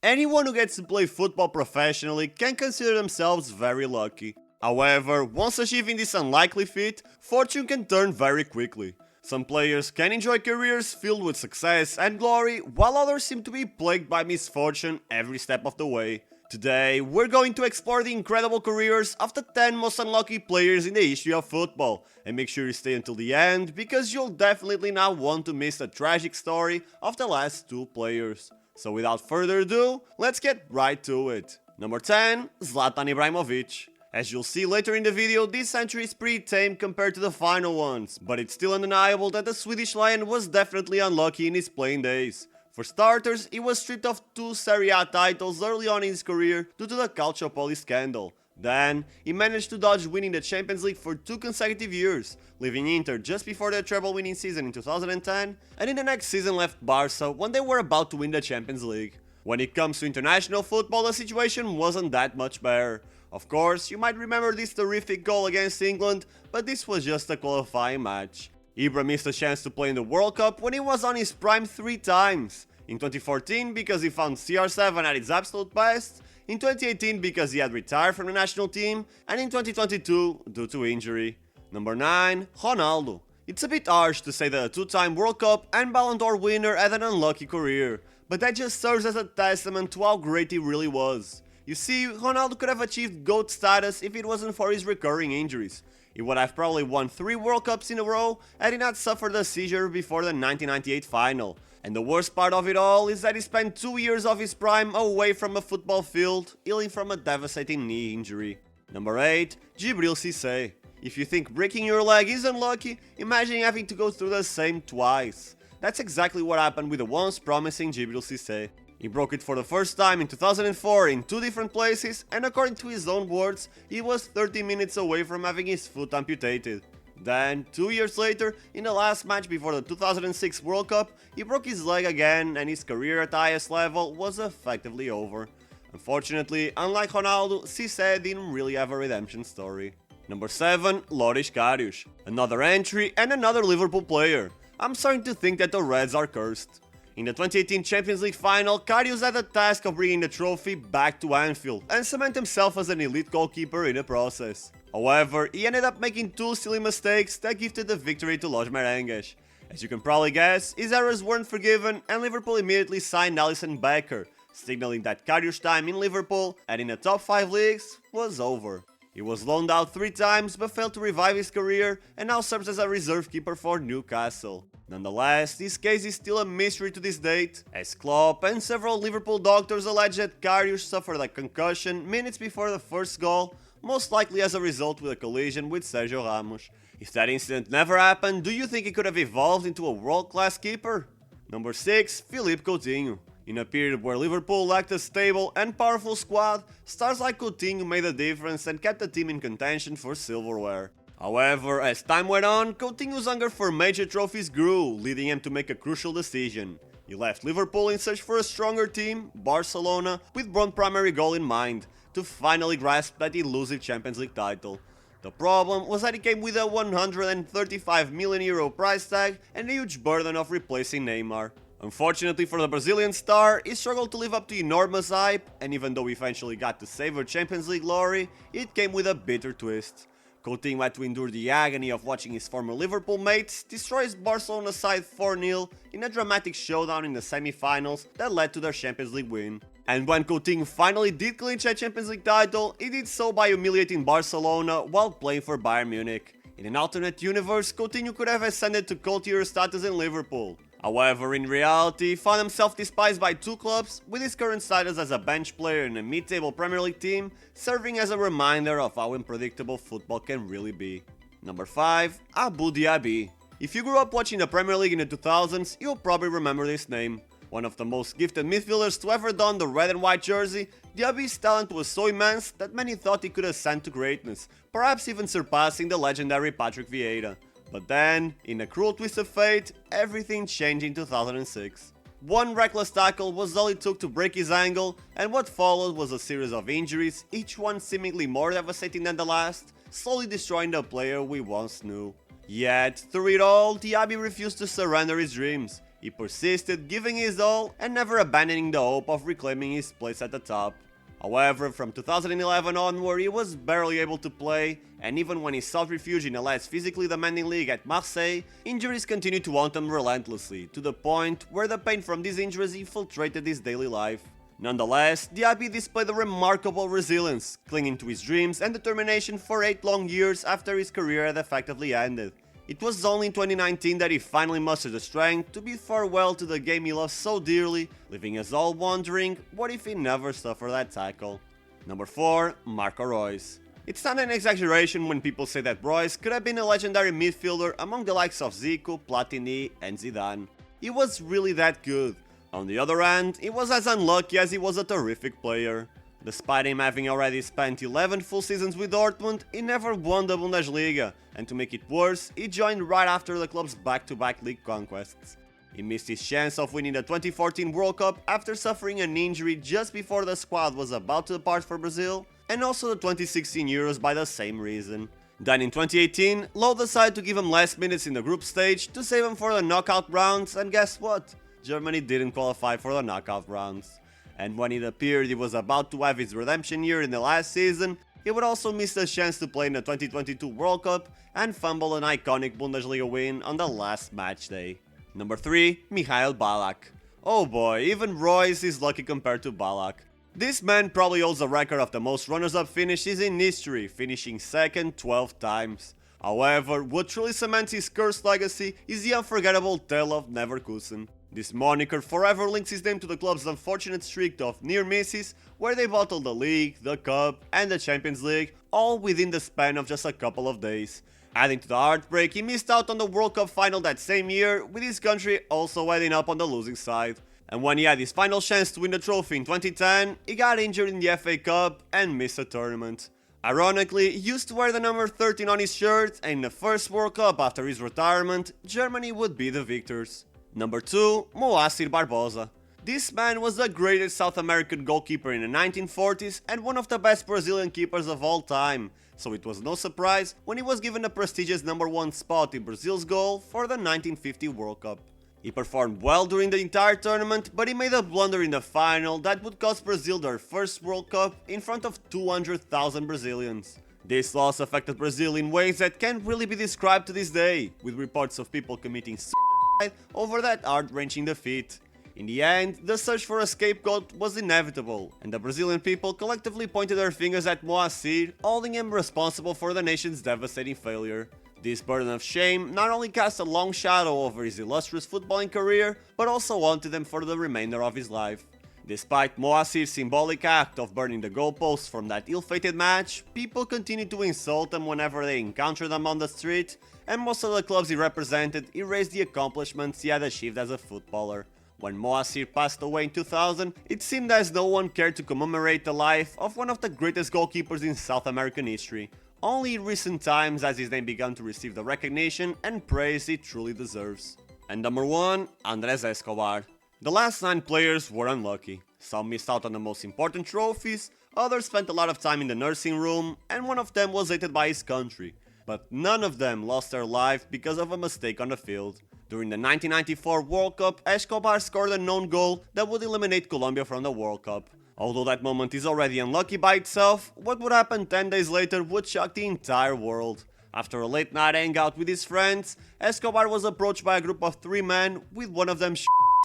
Anyone who gets to play football professionally can consider themselves very lucky. However, once achieving this unlikely feat, fortune can turn very quickly. Some players can enjoy careers filled with success and glory, while others seem to be plagued by misfortune every step of the way. Today, we're going to explore the incredible careers of the 10 most unlucky players in the history of football, and make sure you stay until the end because you'll definitely not want to miss the tragic story of the last two players. So without further ado, let's get right to it. Number 10, Zlatan Ibrahimovic. As you'll see later in the video, this entry is pretty tame compared to the final ones, but it's still undeniable that the Swedish Lion was definitely unlucky in his playing days. For starters, he was stripped of 2 Serie A titles early on in his career due to the Calciopoli scandal. Then, he managed to dodge winning the Champions League for 2 consecutive years, leaving Inter just before their treble-winning season in 2010, and in the next season left Barca when they were about to win the Champions League. When it comes to international football, the situation wasn't that much better. Of course, you might remember this terrific goal against England, but this was just a qualifying match. Ibra missed a chance to play in the World Cup when he was on his prime 3 times. In 2014 because he found CR7 at its absolute best, in 2018 because he had retired from the national team, and in 2022 due to injury. Number 9, Ronaldo. It's a bit harsh to say that a 2-time World Cup and Ballon d'Or winner had an unlucky career, but that just serves as a testament to how great he really was. You see, Ronaldo could have achieved GOAT status if it wasn't for his recurring injuries. He would have probably won 3 World Cups in a row had he not suffered a seizure before the 1998 final. And the worst part of it all is that he spent 2 years of his prime away from a football field, healing from a devastating knee injury. Number 8, Djibril Cissé. If you think breaking your leg is unlucky, imagine having to go through the same twice. That's exactly what happened with the once promising Djibril Cissé. He broke it for the first time in 2004 in 2 different places, and according to his own words, he was 30 minutes away from having his foot amputated. Then, 2 years later, in the last match before the 2006 World Cup, he broke his leg again and his career at the highest level was effectively over. Unfortunately, unlike Ronaldo, Cissé didn't really have a redemption story. Number 7, Loris Karius. Another entry and another Liverpool player. I'm starting to think that the Reds are cursed. In the 2018 Champions League final, Karius had the task of bringing the trophy back to Anfield and cement himself as an elite goalkeeper in the process. However, he ended up making 2 silly mistakes that gifted the victory to Los Merengues. As you can probably guess, his errors weren't forgiven and Liverpool immediately signed Alisson Becker, signaling that Karius' time in Liverpool and in the top 5 leagues was over. He was loaned out 3 times but failed to revive his career and now serves as a reserve keeper for Newcastle. Nonetheless, this case is still a mystery to this date, as Klopp and several Liverpool doctors allege that Karius suffered a concussion minutes before the first goal, most likely as a result with a collision with Sergio Ramos. If that incident never happened, do you think he could have evolved into a world-class keeper? Number 6, Philippe Coutinho. In a period where Liverpool lacked a stable and powerful squad, stars like Coutinho made a difference and kept the team in contention for silverware. However, as time went on, Coutinho's hunger for major trophies grew, leading him to make a crucial decision. He left Liverpool in search for a stronger team, Barcelona, with one primary goal in mind, to finally grasp that elusive Champions League title. The problem was that it came with a €135 million price tag and a huge burden of replacing Neymar. Unfortunately for the Brazilian star, he struggled to live up to enormous hype, and even though he eventually got to savor Champions League glory, it came with a bitter twist. Coutinho had to endure the agony of watching his former Liverpool mates destroy his Barcelona side 4-0 in a dramatic showdown in the semi-finals that led to their Champions League win. And when Coutinho finally did clinch a Champions League title, he did so by humiliating Barcelona while playing for Bayern Munich. In an alternate universe, Coutinho could have ascended to cult hero status in Liverpool. However, in reality, he found himself despised by 2 clubs, with his current status as a bench player in a mid-table Premier League team, serving as a reminder of how unpredictable football can really be. Number 5, Abu Dhabi. If you grew up watching the Premier League in the 2000s, you'll probably remember this name. One of the most gifted midfielders to ever don the red and white jersey, Diaby's talent was so immense that many thought he could ascend to greatness, perhaps even surpassing the legendary Patrick Vieira. But then, in a cruel twist of fate, everything changed in 2006. One reckless tackle was all it took to break his ankle, and what followed was a series of injuries, each one seemingly more devastating than the last, slowly destroying the player we once knew. Yet, through it all, Diaby refused to surrender his dreams. He persisted, giving his all and never abandoning the hope of reclaiming his place at the top. However, from 2011 onward, he was barely able to play, and even when he sought refuge in a less physically demanding league at Marseille, injuries continued to haunt him relentlessly, to the point where the pain from these injuries infiltrated his daily life. Nonetheless, the IB displayed a remarkable resilience, clinging to his dreams and determination for 8 long years after his career had effectively ended. It was only in 2019 that he finally mustered the strength to bid farewell to the game he loves so dearly, leaving us all wondering what if he never suffered that tackle. Number 4. Marco Reus. It's not an exaggeration when people say that Reus could have been a legendary midfielder among the likes of Zico, Platini and Zidane. He was really that good. On the other hand, he was as unlucky as he was a terrific player. Despite him having already spent 11 full seasons with Dortmund, he never won the Bundesliga, and to make it worse, he joined right after the club's back-to-back league conquests. He missed his chance of winning the 2014 World Cup after suffering an injury just before the squad was about to depart for Brazil, and also the 2016 Euros by the same reason. Then in 2018, Lowe decided to give him less minutes in the group stage to save him for the knockout rounds, and guess what? Germany didn't qualify for the knockout rounds. And when it appeared he was about to have his redemption year in the last season, he would also miss the chance to play in the 2022 World Cup and fumble an iconic Bundesliga win on the last match day. Number 3. Michael Ballack. Oh boy, even Reus is lucky compared to Ballack. This man probably holds the record of the most runners-up finishes in history, finishing second 12 times. However, what truly cements his cursed legacy is the unforgettable tale of Leverkusen. This moniker forever links his name to the club's unfortunate streak of near misses, where they bottled the league, the cup and the Champions League, all within the span of just a couple of days. Adding to the heartbreak, he missed out on the World Cup final that same year, with his country also ending up on the losing side. And when he had his final chance to win the trophy in 2010, he got injured in the FA Cup and missed the tournament. Ironically, he used to wear the number 13 on his shirt, and in the first World Cup after his retirement, Germany would be the victors. Number 2. Moacir Barbosa. This man was the greatest South American goalkeeper in the 1940s and one of the best Brazilian keepers of all time, so it was no surprise when he was given the prestigious number 1 spot in Brazil's goal for the 1950 World Cup. He performed well during the entire tournament, but he made a blunder in the final that would cost Brazil their first World Cup in front of 200,000 Brazilians. This loss affected Brazil in ways that can't really be described to this day, with reports of people committing suicide over that heart-wrenching defeat. In the end, the search for a scapegoat was inevitable, and the Brazilian people collectively pointed their fingers at Moacir, holding him responsible for the nation's devastating failure. This burden of shame not only cast a long shadow over his illustrious footballing career, but also haunted him for the remainder of his life. Despite Moacir's symbolic act of burning the goalposts from that ill-fated match, people continued to insult him whenever they encountered him on the street, and most of the clubs he represented erased the accomplishments he had achieved as a footballer. When Moacir passed away in 2000, it seemed as no one cared to commemorate the life of one of the greatest goalkeepers in South American history. Only in recent times has his name begun to receive the recognition and praise it truly deserves. And number 1, Andrés Escobar. The last 9 players were unlucky. Some missed out on the most important trophies, others spent a lot of time in the nursing room, and one of them was hated by his country. But none of them lost their life because of a mistake on the field. During the 1994 World Cup, Escobar scored a known goal that would eliminate Colombia from the World Cup. Although that moment is already unlucky by itself, what would happen 10 days later would shock the entire world. After a late night hangout with his friends, Escobar was approached by a group of 3 men, with one of them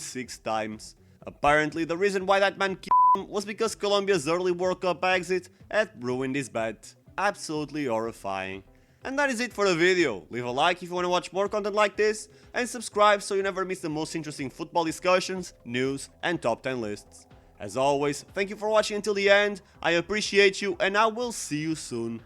6 times. Apparently, the reason why that man killed him was because Colombia's early World Cup exit had ruined his bet. Absolutely horrifying. And that is it for the video. Leave a like if you want to watch more content like this, and subscribe so you never miss the most interesting football discussions, news and top 10 lists. As always, thank you for watching until the end, I appreciate you and I will see you soon.